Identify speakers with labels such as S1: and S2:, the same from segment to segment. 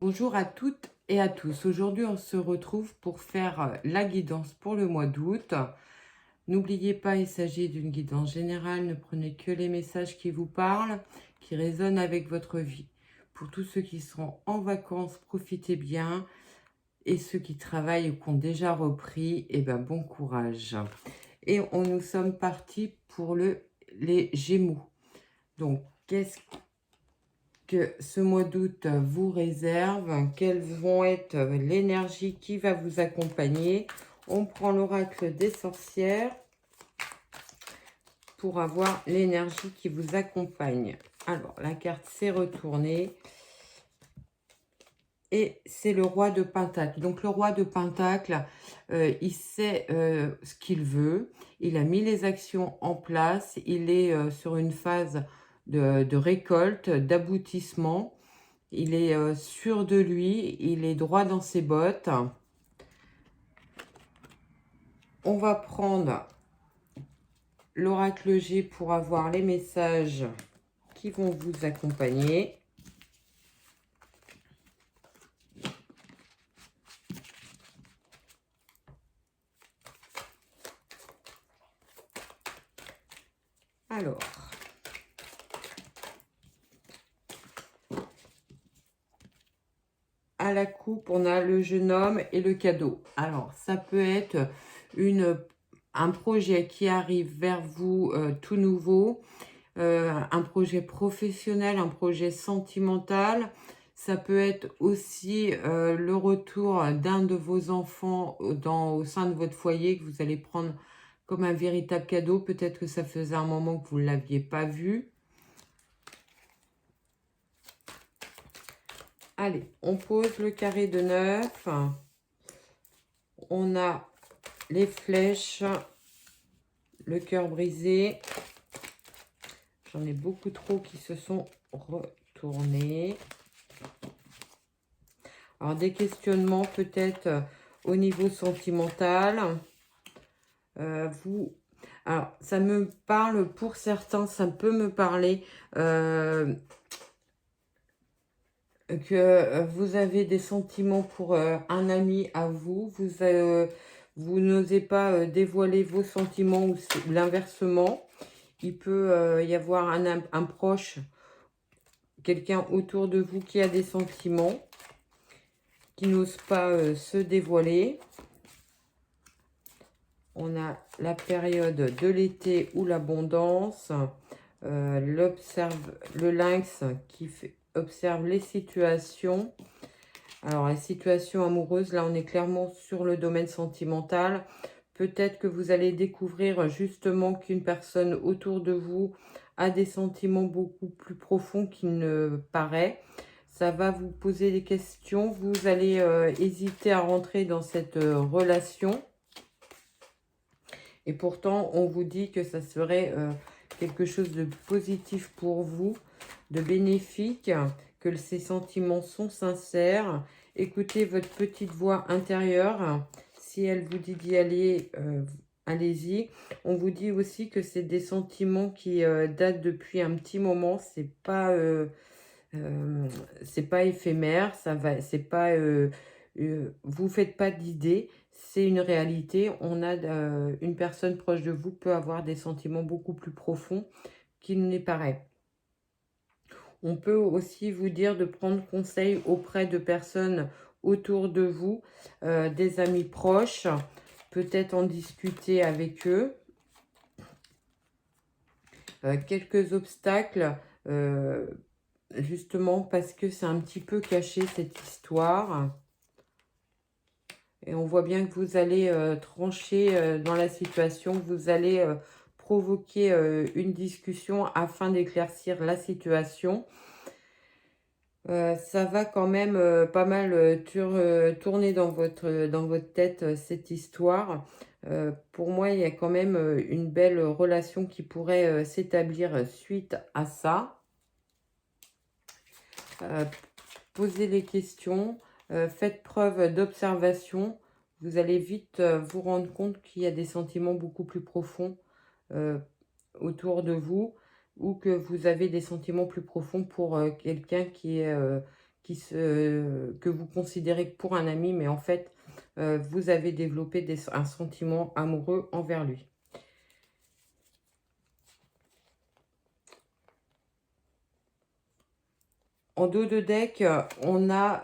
S1: Bonjour à toutes et à tous. Aujourd'hui, on se retrouve pour faire la guidance pour le mois d'août. N'oubliez pas, il s'agit d'une guidance générale. Ne prenez que les messages qui vous parlent, qui résonnent avec votre vie. Pour tous ceux qui seront en vacances, profitez bien. Et ceux qui travaillent ou qui ont déjà repris, eh ben, bon courage. Et nous sommes partis pour les Gémeaux. Donc, qu'est-ce que ce mois d'août vous réserve, quelles vont être l'énergie qui va vous accompagner. On prend l'oracle des sorcières pour avoir l'énergie qui vous accompagne. Alors, la carte s'est retournée et c'est le roi de Pentacle. Donc, le roi de Pentacle, il sait ce qu'il veut. Il a mis les actions en place. Il est sur une phase de récolte, d'aboutissement. Il est sûr de lui, il est droit dans ses bottes. On va prendre l'oracle G pour avoir les messages qui vont vous accompagner. Alors, à la coupe, on a le jeune homme et le cadeau. Alors, ça peut être un projet qui arrive vers vous tout nouveau, un projet professionnel, un projet sentimental. Ça peut être aussi le retour d'un de vos enfants au sein de votre foyer que vous allez prendre comme un véritable cadeau. Peut-être que ça faisait un moment que vous ne l'aviez pas vu. Allez, on pose le carré de 9. On a les flèches, le cœur brisé. J'en ai beaucoup trop qui se sont retournés. Alors, des questionnements peut-être au niveau sentimental. Alors, ça me parle, pour certains, ça peut me parler que vous avez des sentiments pour un ami à vous. Vous n'osez pas dévoiler vos sentiments ou l'inversement. Il peut y avoir un proche, quelqu'un autour de vous qui a des sentiments, qui n'ose pas se dévoiler. On a la période de l'été ou l'abondance. Le lynx qui observe les situations. Alors, les situations amoureuses, là, on est clairement sur le domaine sentimental. Peut-être que vous allez découvrir justement qu'une personne autour de vous a des sentiments beaucoup plus profonds qu'il ne paraît. Ça va vous poser des questions. Vous allez hésiter à rentrer dans cette relation. Et pourtant, on vous dit que ça serait quelque chose de positif pour vous, de bénéfique, que ces sentiments sont sincères. Écoutez votre petite voix intérieure. Si elle vous dit d'y aller, allez-y. On vous dit aussi que c'est des sentiments qui datent depuis un petit moment. C'est pas éphémère. C'est pas. Vous faites pas d'idées. C'est une réalité. Une personne proche de vous peut avoir des sentiments beaucoup plus profonds qu'il n'y paraît. On peut aussi vous dire de prendre conseil auprès de personnes autour de vous, des amis proches, peut-être en discuter avec eux. Quelques obstacles, justement parce que c'est un petit peu caché cette histoire. Et on voit bien que vous allez trancher dans la situation, vous allez provoquer une discussion afin d'éclaircir la situation. Ça va quand même pas mal tourner dans votre tête, cette histoire. Pour moi, il y a quand même une belle relation qui pourrait s'établir suite à ça. Posez les questions, faites preuve d'observation. Vous allez vite vous rendre compte qu'il y a des sentiments beaucoup plus profonds autour de vous, ou que vous avez des sentiments plus profonds pour quelqu'un qui que vous considérez pour un ami, mais en fait, vous avez développé un sentiment amoureux envers lui. En dos de deck, on a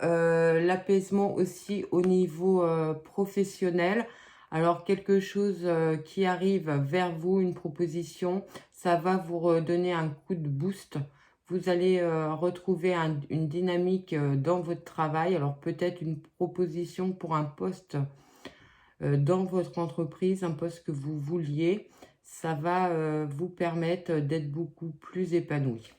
S1: l'apaisement aussi au niveau professionnel. Alors, quelque chose qui arrive vers vous, une proposition, ça va vous redonner un coup de boost. Vous allez retrouver une dynamique dans votre travail. Alors, peut-être une proposition pour un poste dans votre entreprise, un poste que vous vouliez. Ça va vous permettre d'être beaucoup plus épanoui.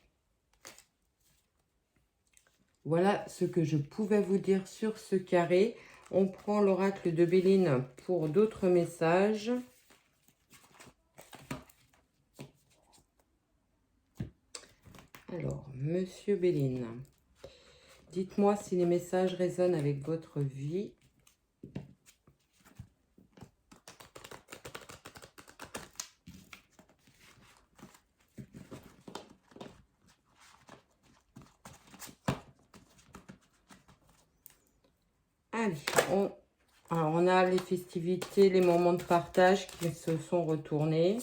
S1: Voilà ce que je pouvais vous dire sur ce carré. On prend l'oracle de Béline pour d'autres messages. Alors, Monsieur Béline, dites-moi si les messages résonnent avec votre vie. Allez, alors on a les festivités, les moments de partage qui se sont retournés.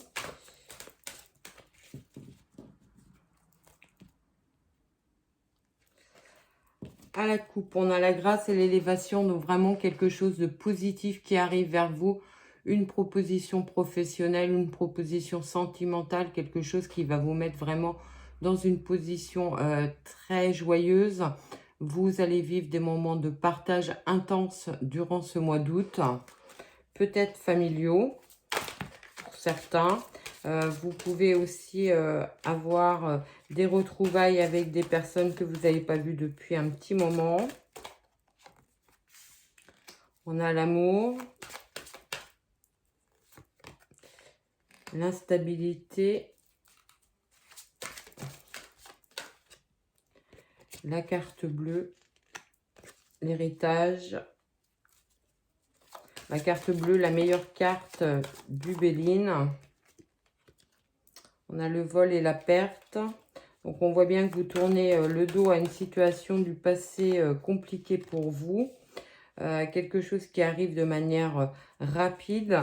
S1: À la coupe, on a la grâce et l'élévation, donc vraiment quelque chose de positif qui arrive vers vous. Une proposition professionnelle, une proposition sentimentale, quelque chose qui va vous mettre vraiment dans une position très joyeuse. Vous allez vivre des moments de partage intense durant ce mois d'août, peut-être familiaux pour certains. Vous pouvez aussi avoir des retrouvailles avec des personnes que vous n'avez pas vues depuis un petit moment. On a l'amour, l'instabilité, la carte bleue, l'héritage. La carte bleue, la meilleure carte du Béline. On a le vol et la perte. Donc, on voit bien que vous tournez le dos à une situation du passé compliquée pour vous. Quelque chose qui arrive de manière rapide.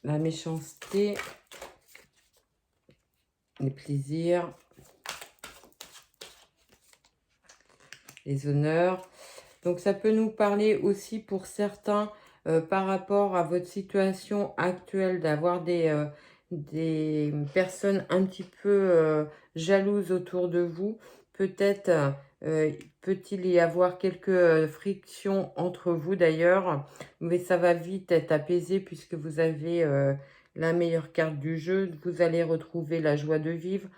S1: La méchanceté. Les plaisirs. Les honneurs. Donc, ça peut nous parler aussi pour certains par rapport à votre situation actuelle d'avoir des personnes un petit peu jalouses autour de vous. Peut-être peut-il y avoir quelques frictions entre vous d'ailleurs, mais ça va vite être apaisé puisque vous avez la meilleure carte du jeu. Vous allez retrouver la joie de vivre.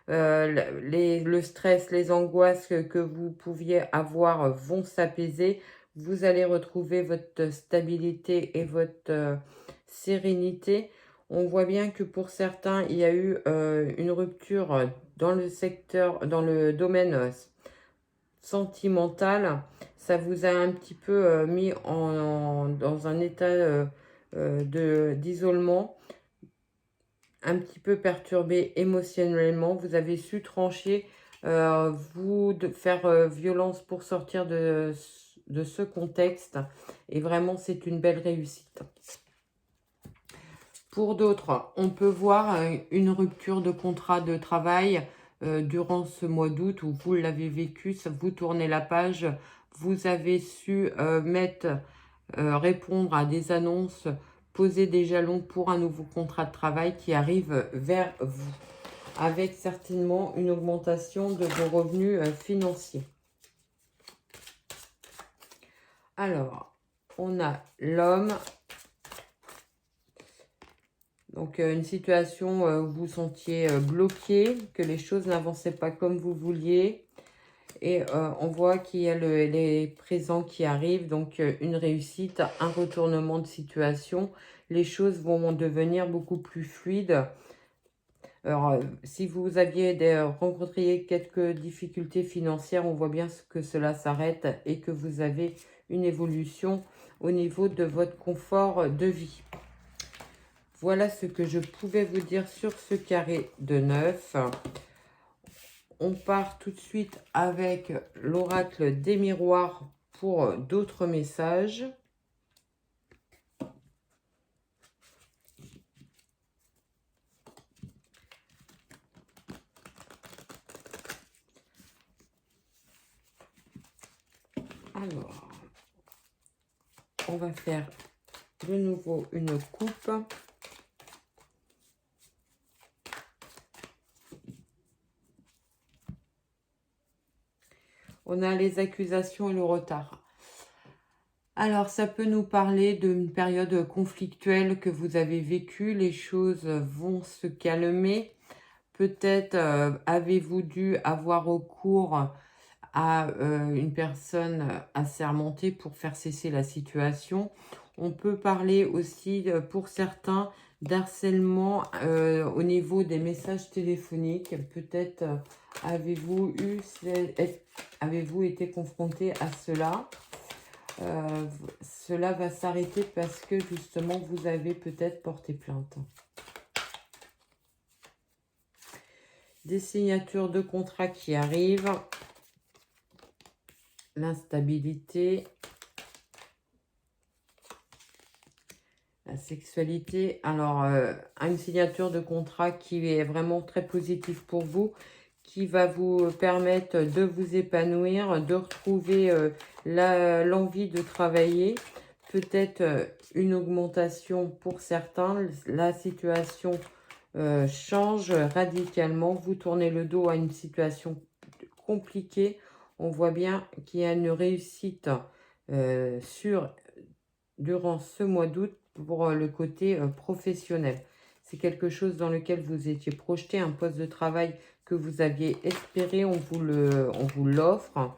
S1: Le stress, les angoisses que vous pouviez avoir vont s'apaiser. Vous allez retrouver votre stabilité et votre sérénité. On voit bien que pour certains, il y a eu une rupture dans le secteur, dans le domaine sentimental. Ça vous a un petit peu mis dans un état d'isolement, un petit peu perturbé émotionnellement. Vous avez su trancher, faire violence pour sortir de ce contexte. Et vraiment, c'est une belle réussite. Pour d'autres, on peut voir une rupture de contrat de travail durant ce mois d'août où vous l'avez vécu. Vous tournez la page. Vous avez su répondre à des annonces, poser des jalons pour un nouveau contrat de travail qui arrive vers vous, avec certainement une augmentation de vos revenus financiers. Alors, on a l'homme. Donc, une situation où vous vous sentiez bloqué, que les choses n'avançaient pas comme vous vouliez. Et on voit qu'il y a les présents qui arrivent, donc une réussite, un retournement de situation. Les choses vont devenir beaucoup plus fluides. Alors, si vous aviez rencontré quelques difficultés financières, on voit bien que cela s'arrête et que vous avez une évolution au niveau de votre confort de vie. Voilà ce que je pouvais vous dire sur ce carré de 9. On part tout de suite avec l'oracle des miroirs pour d'autres messages. Alors, on va faire de nouveau une coupe. On a les accusations et le retard. Alors, ça peut nous parler d'une période conflictuelle que vous avez vécue. Les choses vont se calmer. Peut-être avez-vous dû avoir recours à une personne assermentée pour faire cesser la situation. On peut parler aussi, pour certains, d'harcèlement au niveau des messages téléphoniques. Peut-être avez-vous été confronté à cela. Cela va s'arrêter parce que justement vous avez peut-être porté plainte. Des signatures de contrats qui arrivent. L'instabilité. La sexualité. Alors, une signature de contrat qui est vraiment très positive pour vous, qui va vous permettre de vous épanouir, de retrouver l'envie de travailler. Peut-être une augmentation pour certains. La situation change radicalement. Vous tournez le dos à une situation compliquée. On voit bien qu'il y a une réussite durant ce mois d'août pour le côté professionnel. C'est quelque chose dans lequel vous étiez projeté, un poste de travail que vous aviez espéré, on vous l'offre.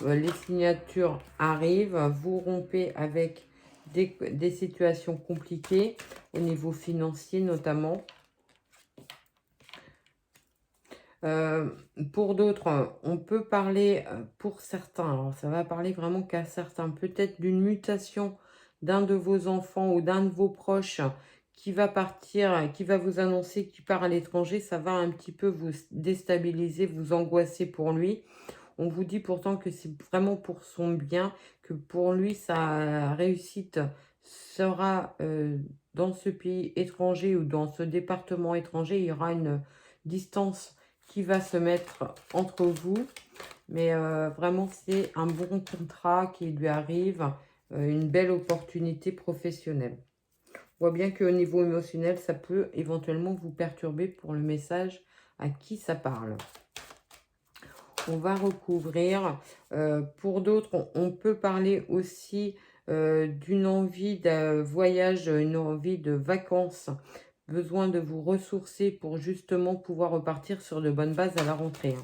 S1: Les signatures arrivent, vous rompez avec des situations compliquées au niveau financier notamment. Pour d'autres, on peut parler, pour certains, alors ça va parler vraiment qu'à certains, peut-être d'une mutation d'un de vos enfants ou d'un de vos proches qui va partir, qui va vous annoncer qu'il part à l'étranger. Ça va un petit peu vous déstabiliser, vous angoisser pour lui. On vous dit pourtant que c'est vraiment pour son bien, que pour lui, sa réussite sera dans ce pays étranger ou dans ce département étranger. Il y aura une distance qui va se mettre entre vous. Mais vraiment, c'est un bon contrat qui lui arrive, une belle opportunité professionnelle. On voit bien qu'au niveau émotionnel, ça peut éventuellement vous perturber pour le message à qui ça parle. On va recouvrir. Pour d'autres, on peut parler aussi d'une envie de voyage, une envie de vacances, besoin de vous ressourcer pour justement pouvoir repartir sur de bonnes bases à la rentrée.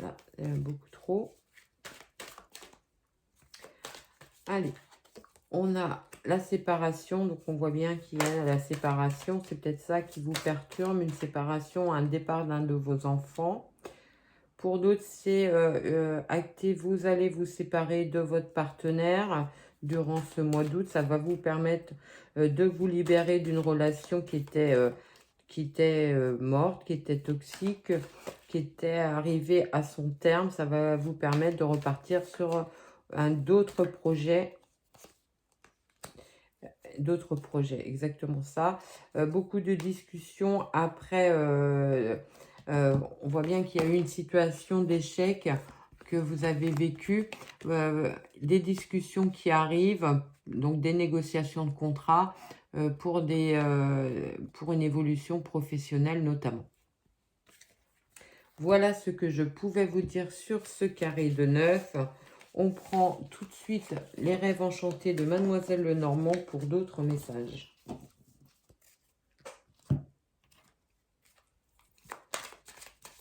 S1: Là, beaucoup trop. Allez, on a la séparation. Donc, on voit bien qu'il y a la séparation. C'est peut-être ça qui vous perturbe, une séparation, un départ d'un de vos enfants. Pour d'autres, c'est acté, vous allez vous séparer de votre partenaire durant ce mois d'août. Ça va vous permettre de vous libérer d'une relation qui était morte, qui était toxique, qui était arrivée à son terme. Ça va vous permettre de repartir sur d'autres projets. D'autres projets, exactement ça. Beaucoup de discussions après... on voit bien qu'il y a eu une situation d'échec que vous avez vécue, des discussions qui arrivent, donc des négociations de contrat pour une évolution professionnelle notamment. Voilà ce que je pouvais vous dire sur ce carré de 9. On prend tout de suite les rêves enchantés de Mademoiselle Lenormand pour d'autres messages.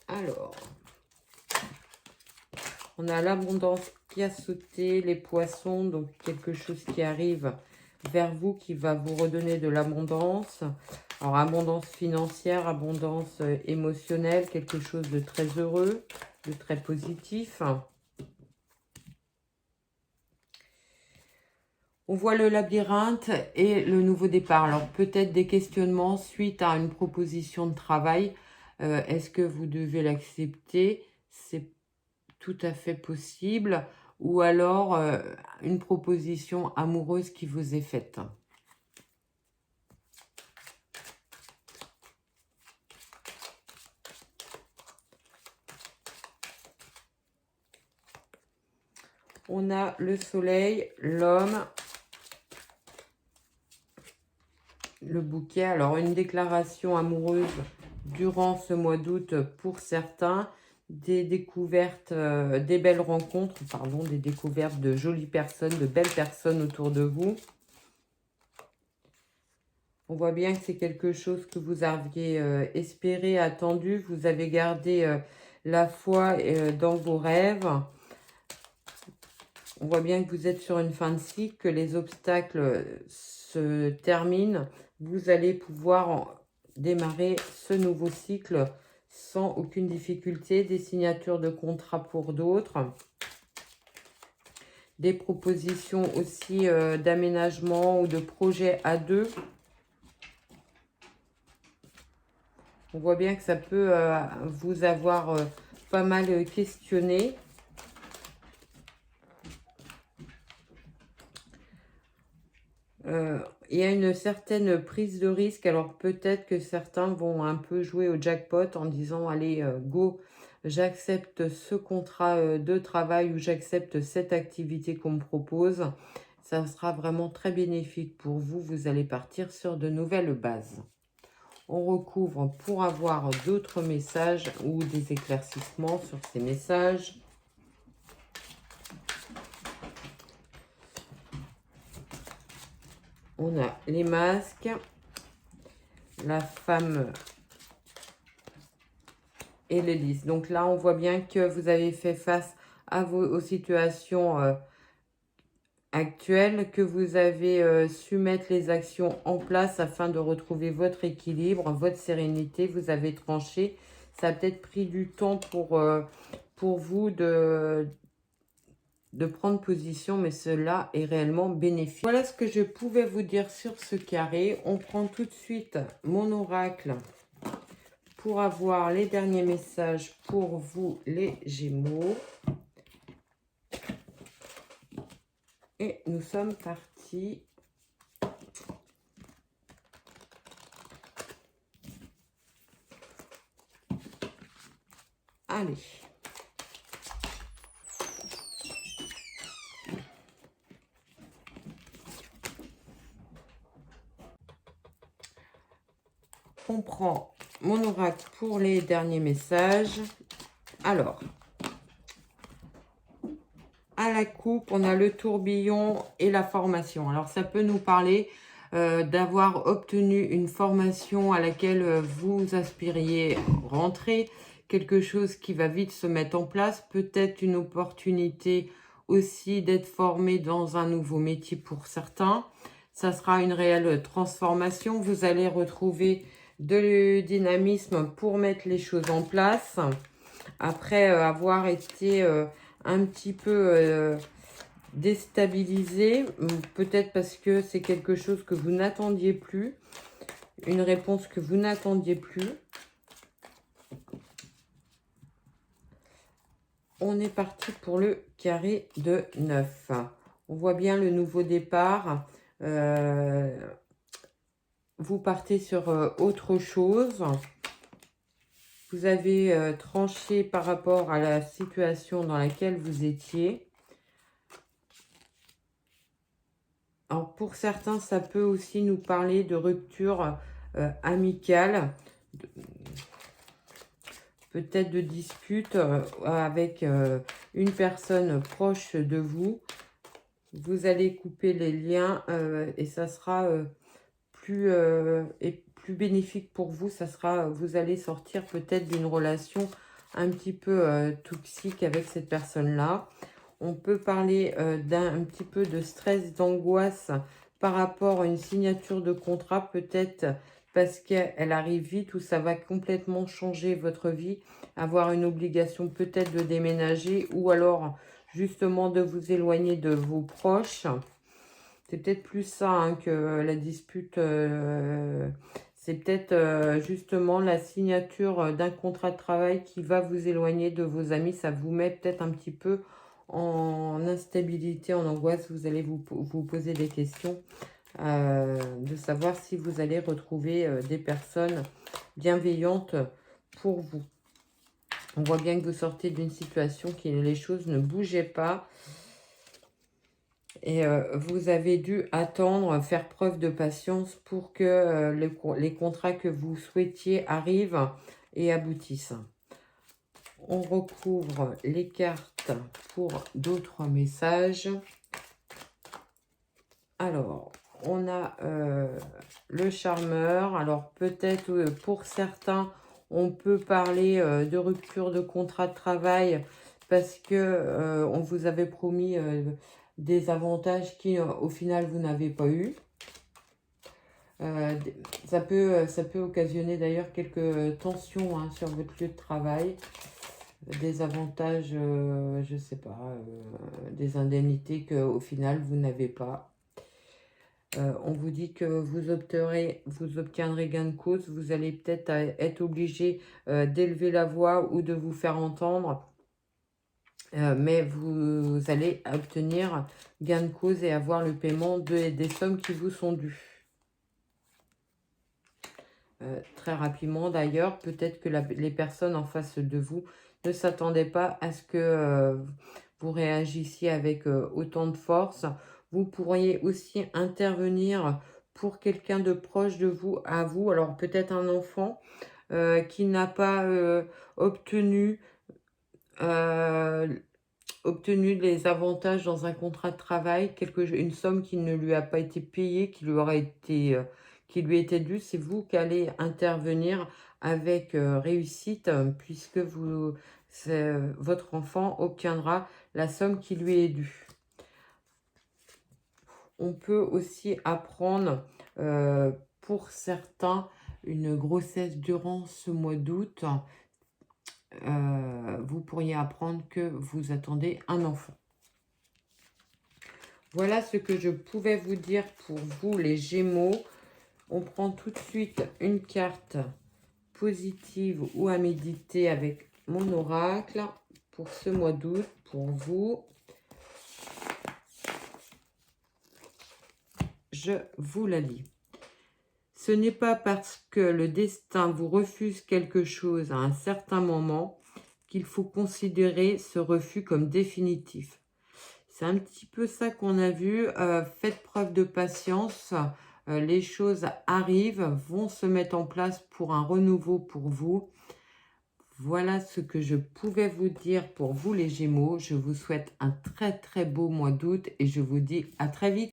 S1: Alors, on a l'abondance qui a sauté, les poissons, donc quelque chose qui arrive vers vous qui va vous redonner de l'abondance. Alors, abondance financière, abondance émotionnelle, quelque chose de très heureux, de très positif. On voit le labyrinthe et le nouveau départ. Alors peut-être des questionnements suite à une proposition de travail. Est-ce que vous devez l'accepter? C'est tout à fait possible. Ou alors une proposition amoureuse qui vous est faite. On a le soleil, l'homme, le bouquet. Alors, une déclaration amoureuse durant ce mois d'août pour certains. Des découvertes, des belles rencontres, pardon, des découvertes de jolies personnes, de belles personnes autour de vous. On voit bien que c'est quelque chose que vous aviez espéré, attendu. Vous avez gardé la foi dans vos rêves. On voit bien que vous êtes sur une fin de cycle, que les obstacles se terminent. Vous allez pouvoir démarrer ce nouveau cycle sans aucune difficulté. Des signatures de contrats pour d'autres. Des propositions aussi d'aménagement ou de projets à deux. On voit bien que ça peut vous avoir pas mal questionné. Il y a une certaine prise de risque. Alors peut-être que certains vont un peu jouer au jackpot en disant allez go, j'accepte ce contrat de travail ou j'accepte cette activité qu'on me propose. Ça sera vraiment très bénéfique pour vous. Vous allez partir sur de nouvelles bases. On recouvre pour avoir d'autres messages ou des éclaircissements sur ces messages. On a les masques, la femme et les 10. Donc là, on voit bien que vous avez fait face à aux situations actuelles, que vous avez su mettre les actions en place afin de retrouver votre équilibre, votre sérénité. Vous avez tranché. Ça a peut-être pris du temps pour vous de prendre position, mais cela est réellement bénéfique. Voilà ce que je pouvais vous dire sur ce carré. On prend tout de suite mon oracle pour avoir les derniers messages pour vous, les Gémeaux. Et nous sommes partis. Allez. On prend mon oracle pour les derniers messages. Alors, à la coupe, on a le tourbillon et la formation. Alors, ça peut nous parler d'avoir obtenu une formation à laquelle vous aspiriez rentrer, quelque chose qui va vite se mettre en place, peut-être une opportunité aussi d'être formé dans un nouveau métier pour certains. Ça sera une réelle transformation. Vous allez retrouver de dynamisme pour mettre les choses en place. Après avoir été un petit peu déstabilisé, peut-être parce que c'est quelque chose que vous n'attendiez plus, une réponse que vous n'attendiez plus. On est parti pour le carré de 9. On voit bien le nouveau départ. Vous partez sur autre chose. Vous avez tranché par rapport à la situation dans laquelle vous étiez. Alors pour certains, ça peut aussi nous parler de rupture amicale, peut-être de dispute avec une personne proche de vous. Vous allez couper les liens et ça sera plus bénéfique pour vous. Ça sera, vous allez sortir peut-être d'une relation un petit peu toxique avec cette personne-là. On peut parler d'un petit peu de stress, d'angoisse par rapport à une signature de contrat, peut-être parce qu'elle arrive vite ou ça va complètement changer votre vie, avoir une obligation peut-être de déménager ou alors justement de vous éloigner de vos proches. C'est peut-être plus ça hein, que la dispute. C'est peut-être justement la signature d'un contrat de travail qui va vous éloigner de vos amis. Ça vous met peut-être un petit peu en instabilité, en angoisse. Vous allez vous poser des questions de savoir si vous allez retrouver des personnes bienveillantes pour vous. On voit bien que vous sortez d'une situation qui les choses ne bougeaient pas. Et vous avez dû attendre, faire preuve de patience pour que les contrats que vous souhaitiez arrivent et aboutissent. On recouvre les cartes pour d'autres messages. Alors, on a le charmeur. Alors, peut-être pour certains, on peut parler de rupture de contrat de travail parce que on vous avait promis des avantages qui, au final, vous n'avez pas eu. Ça peut occasionner d'ailleurs quelques tensions hein, sur votre lieu de travail. Des avantages, je ne sais pas, des indemnités qu'au final, vous n'avez pas. On vous dit que vous obtiendrez gain de cause. Vous allez peut-être être obligé d'élever la voix ou de vous faire entendre. Mais vous allez obtenir gain de cause et avoir le paiement des sommes qui vous sont dues. Très rapidement d'ailleurs, peut-être que les personnes en face de vous ne s'attendaient pas à ce que vous réagissiez avec autant de force. Vous pourriez aussi intervenir pour quelqu'un de proche de vous, à vous. Alors peut-être un enfant qui n'a pas obtenu les avantages dans un contrat de travail, une somme qui ne lui a pas été payée, qui lui était due. C'est vous qui allez intervenir avec réussite, puisque votre enfant obtiendra la somme qui lui est due. On peut aussi apprendre, pour certains, une grossesse durant ce mois d'août. Vous pourriez apprendre que vous attendez un enfant. Voilà ce que je pouvais vous dire pour vous, les Gémeaux. On prend tout de suite une carte positive ou à méditer avec mon oracle pour ce mois d'août, pour vous. Je vous la lis. Ce n'est pas parce que le destin vous refuse quelque chose à un certain moment qu'il faut considérer ce refus comme définitif. C'est un petit peu ça qu'on a vu. Faites preuve de patience. Les choses arrivent, vont se mettre en place pour un renouveau pour vous. Voilà ce que je pouvais vous dire pour vous les Gémeaux. Je vous souhaite un très très beau mois d'août et je vous dis à très vite.